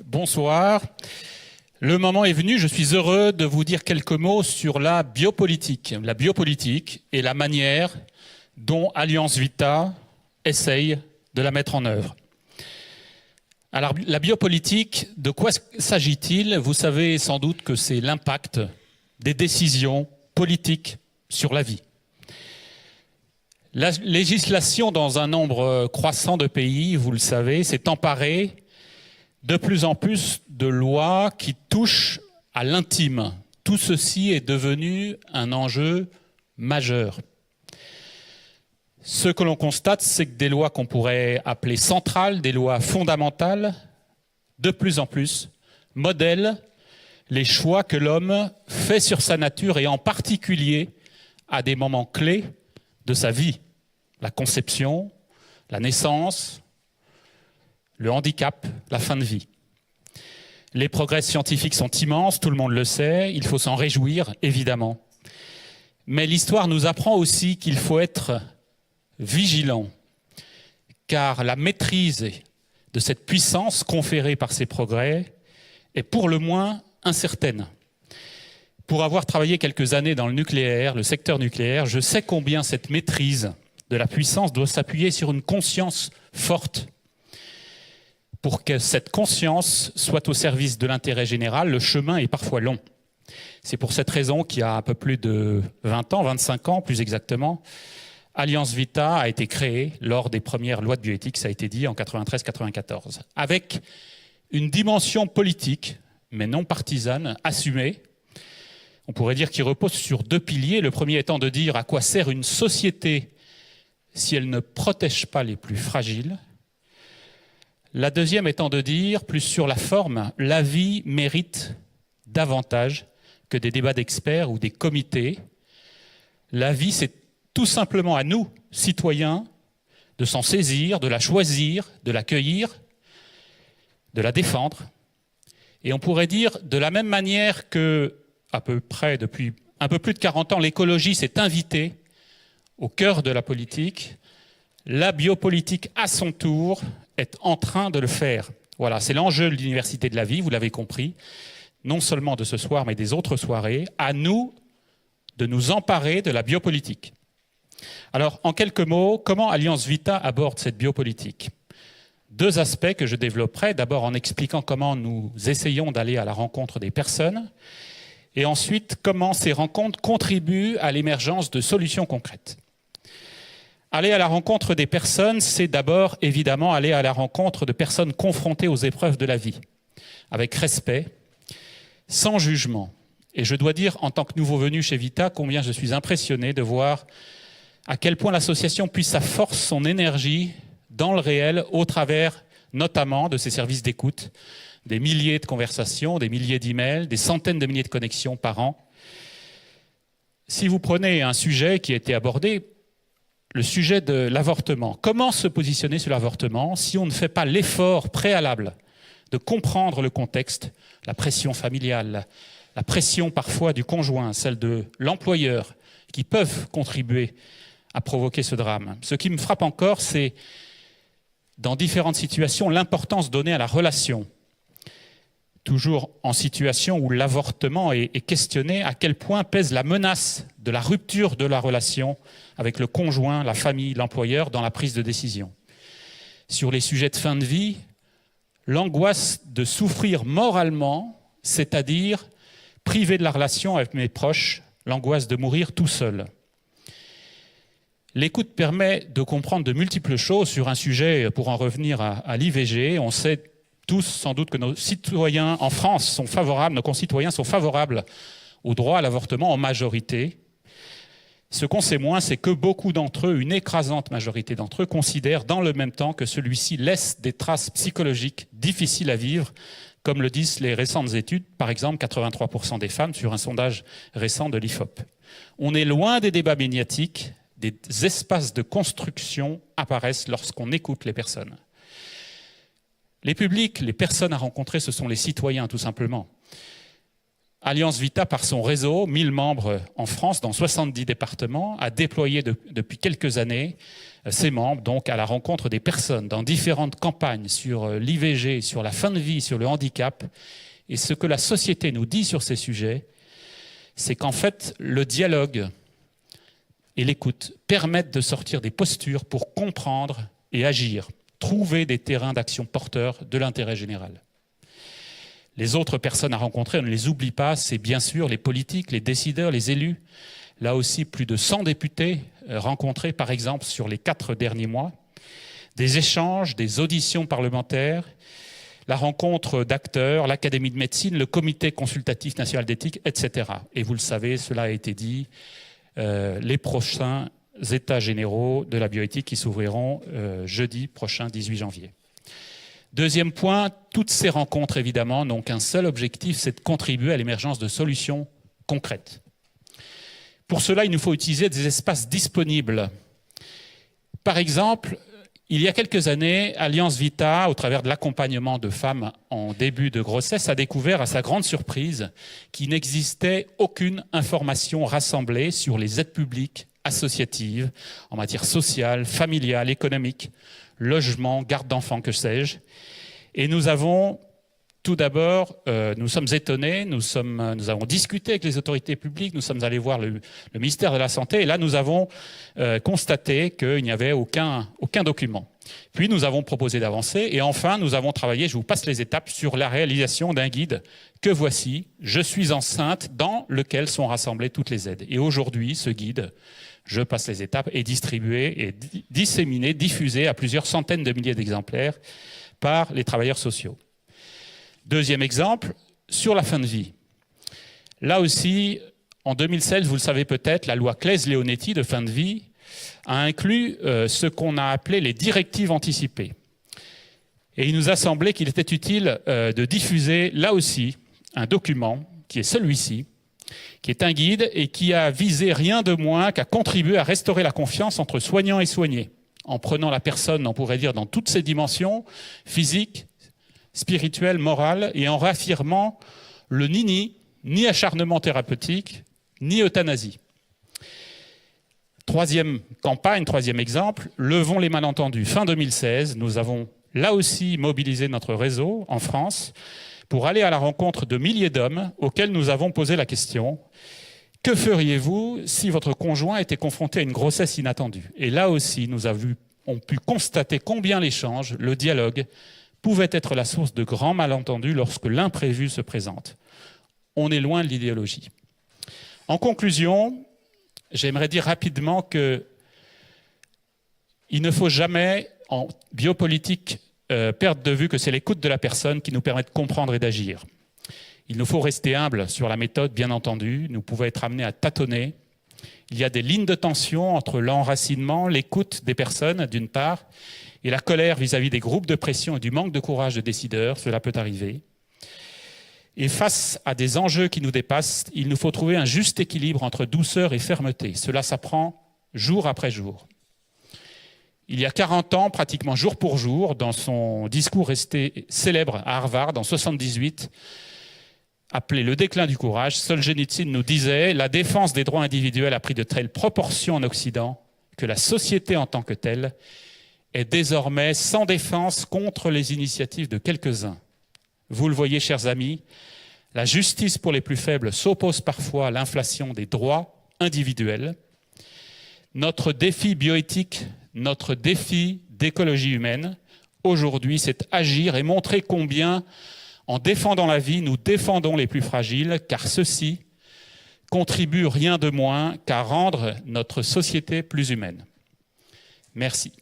Bonsoir. Le moment est venu, je suis heureux de vous dire quelques mots sur la biopolitique. La biopolitique et la manière dont Alliance Vita essaye de la mettre en œuvre. Alors, la biopolitique, de quoi s'agit-il? Vous savez sans doute que c'est l'impact des décisions politiques sur la vie. La législation dans un nombre croissant de pays, vous le savez, s'est emparée de plus en plus de lois qui touchent à l'intime. Tout ceci est devenu un enjeu majeur. Ce que l'on constate, c'est que des lois qu'on pourrait appeler centrales, des lois fondamentales, de plus en plus modèlent les choix que l'homme fait sur sa nature et en particulier à des moments clés de sa vie. La conception, la naissance, le handicap, la fin de vie. Les progrès scientifiques sont immenses, tout le monde le sait, il faut s'en réjouir, évidemment. Mais l'histoire nous apprend aussi qu'il faut être vigilant, car la maîtrise de cette puissance conférée par ces progrès est pour le moins incertaine. Pour avoir travaillé quelques années dans le nucléaire, le secteur nucléaire, je sais combien cette maîtrise de la puissance doit s'appuyer sur une conscience forte. Pour que cette conscience soit au service de l'intérêt général, le chemin est parfois long. C'est pour cette raison qu'il y a un peu plus de 20 ans, 25 ans plus exactement, Alliance Vita a été créée lors des premières lois de bioéthique, ça a été dit, en 93-94, avec une dimension politique, mais non partisane, assumée. On pourrait dire qu'il repose sur deux piliers. Le premier étant de dire à quoi sert une société si elle ne protège pas les plus fragiles. La deuxième étant de dire, plus sur la forme, la vie mérite davantage que des débats d'experts ou des comités. La vie, c'est tout simplement à nous, citoyens, de s'en saisir, de la choisir, de l'accueillir, de la défendre. Et on pourrait dire, de la même manière que, à peu près depuis un peu plus de 40 ans, l'écologie s'est invitée au cœur de la politique, la biopolitique, à son tour, est en train de le faire. Voilà, c'est l'enjeu de l'Université de la vie, vous l'avez compris, non seulement de ce soir, mais des autres soirées. À nous de nous emparer de la biopolitique. Alors, en quelques mots, comment Alliance Vita aborde cette biopolitique? Deux aspects que je développerai, d'abord en expliquant comment nous essayons d'aller à la rencontre des personnes, et ensuite comment ces rencontres contribuent à l'émergence de solutions concrètes. Aller à la rencontre des personnes, c'est d'abord évidemment aller à la rencontre de personnes confrontées aux épreuves de la vie, avec respect, sans jugement. Et je dois dire, en tant que nouveau venu chez Vita, combien je suis impressionné de voir à quel point l'association puise sa force, son énergie dans le réel, au travers notamment de ses services d'écoute, des milliers de conversations, des milliers d'emails, des centaines de milliers de connexions par an. Si vous prenez un sujet qui a été abordé, le sujet de l'avortement, comment se positionner sur l'avortement si on ne fait pas l'effort préalable de comprendre le contexte, la pression familiale, la pression parfois du conjoint, celle de l'employeur, qui peuvent contribuer à provoquer ce drame. Ce qui me frappe encore, c'est, dans différentes situations, l'importance donnée à la relation. Toujours en situation où l'avortement est questionné, à quel point pèse la menace de la rupture de la relation avec le conjoint, la famille, l'employeur dans la prise de décision. Sur les sujets de fin de vie, l'angoisse de souffrir moralement, c'est-à-dire privé de la relation avec mes proches, l'angoisse de mourir tout seul. L'écoute permet de comprendre de multiples choses sur un sujet, pour en revenir à l'IVG. On sait tous sans doute que nos citoyens en France sont favorables, nos concitoyens sont favorables au droit à l'avortement en majorité. Ce qu'on sait moins, c'est que beaucoup d'entre eux, une écrasante majorité d'entre eux, considèrent dans le même temps que celui-ci laisse des traces psychologiques difficiles à vivre, comme le disent les récentes études, par exemple 83% des femmes sur un sondage récent de l'IFOP. On est loin des débats médiatiques, des espaces de construction apparaissent lorsqu'on écoute les personnes. Les publics, les personnes à rencontrer, ce sont les citoyens, tout simplement. Alliance Vita, par son réseau, 1000 membres en France, dans 70 départements, a déployé depuis quelques années ses membres donc à la rencontre des personnes dans différentes campagnes sur l'IVG, sur la fin de vie, sur le handicap. Et ce que la société nous dit sur ces sujets, c'est qu'en fait, le dialogue et l'écoute permettent de sortir des postures pour comprendre et agir, trouver des terrains d'action porteurs de l'intérêt général. Les autres personnes à rencontrer, on ne les oublie pas, c'est bien sûr les politiques, les décideurs, les élus. Là aussi, plus de 100 députés rencontrés, par exemple, sur les 4 derniers mois. Des échanges, des auditions parlementaires, la rencontre d'acteurs, l'Académie de médecine, le Comité consultatif national d'éthique, etc. Et vous le savez, cela a été dit, les prochains états généraux de la bioéthique qui s'ouvriront jeudi prochain, 18 janvier. Deuxième point, toutes ces rencontres, évidemment, n'ont qu'un seul objectif, c'est de contribuer à l'émergence de solutions concrètes. Pour cela, il nous faut utiliser des espaces disponibles. Par exemple, il y a quelques années, Alliance Vita, au travers de l'accompagnement de femmes en début de grossesse, a découvert à sa grande surprise qu'il n'existait aucune information rassemblée sur les aides publiques associatives en matière sociale, familiale, économique, logement, garde d'enfants, que sais-je. Et nous avons tout d'abord, nous sommes étonnés, nous avons discuté avec les autorités publiques, nous sommes allés voir le ministère de la Santé, et là nous avons constaté qu'il n'y avait aucun document. Puis nous avons proposé d'avancer, et enfin nous avons travaillé, je vous passe les étapes, sur la réalisation d'un guide que voici, Je suis enceinte, dans lequel sont rassemblées toutes les aides. Et aujourd'hui, ce guide, je passe les étapes, est distribué et disséminé, diffusé à plusieurs centaines de milliers d'exemplaires par les travailleurs sociaux. Deuxième exemple, sur la fin de vie. Là aussi, en 2016, vous le savez peut-être, la loi Claeys-Leonetti de fin de vie a inclus ce qu'on a appelé les directives anticipées. Et il nous a semblé qu'il était utile de diffuser là aussi un document qui est celui-ci, qui est un guide et qui a visé rien de moins qu'à contribuer à restaurer la confiance entre soignants et soignés, en prenant la personne, on pourrait dire, dans toutes ses dimensions, physiques, spirituelle, morale, et en réaffirmant le ni acharnement thérapeutique, ni euthanasie. Troisième campagne, troisième exemple, levons les malentendus. Fin 2016, nous avons là aussi mobilisé notre réseau en France pour aller à la rencontre de milliers d'hommes auxquels nous avons posé la question « Que feriez-vous si votre conjoint était confronté à une grossesse inattendue ?» Et là aussi, nous avons pu constater combien l'échange, le dialogue, pouvait être la source de grands malentendus lorsque l'imprévu se présente. On est loin de l'idéologie. En conclusion, j'aimerais dire rapidement qu'il ne faut jamais, en biopolitique, perdre de vue que c'est l'écoute de la personne qui nous permet de comprendre et d'agir. Il nous faut rester humble sur la méthode, bien entendu. Nous pouvons être amenés à tâtonner. Il y a des lignes de tension entre l'enracinement, l'écoute des personnes, d'une part, et la colère vis-à-vis des groupes de pression et du manque de courage de décideurs, cela peut arriver. Et face à des enjeux qui nous dépassent, il nous faut trouver un juste équilibre entre douceur et fermeté. Cela s'apprend jour après jour. Il y a 40 ans, pratiquement jour pour jour, dans son discours resté célèbre à Harvard, en 1978, appelé « Le déclin du courage », Solzhenitsyn nous disait « La défense des droits individuels a pris de telles proportions en Occident que la société en tant que telle est désormais sans défense contre les initiatives de quelques-uns. Vous le voyez, chers amis, la justice pour les plus faibles s'oppose parfois à l'inflation des droits individuels. Notre défi bioéthique, notre défi d'écologie humaine, aujourd'hui, c'est agir et montrer combien, en défendant la vie, nous défendons les plus fragiles, car ceux-ci contribuent rien de moins qu'à rendre notre société plus humaine. Merci.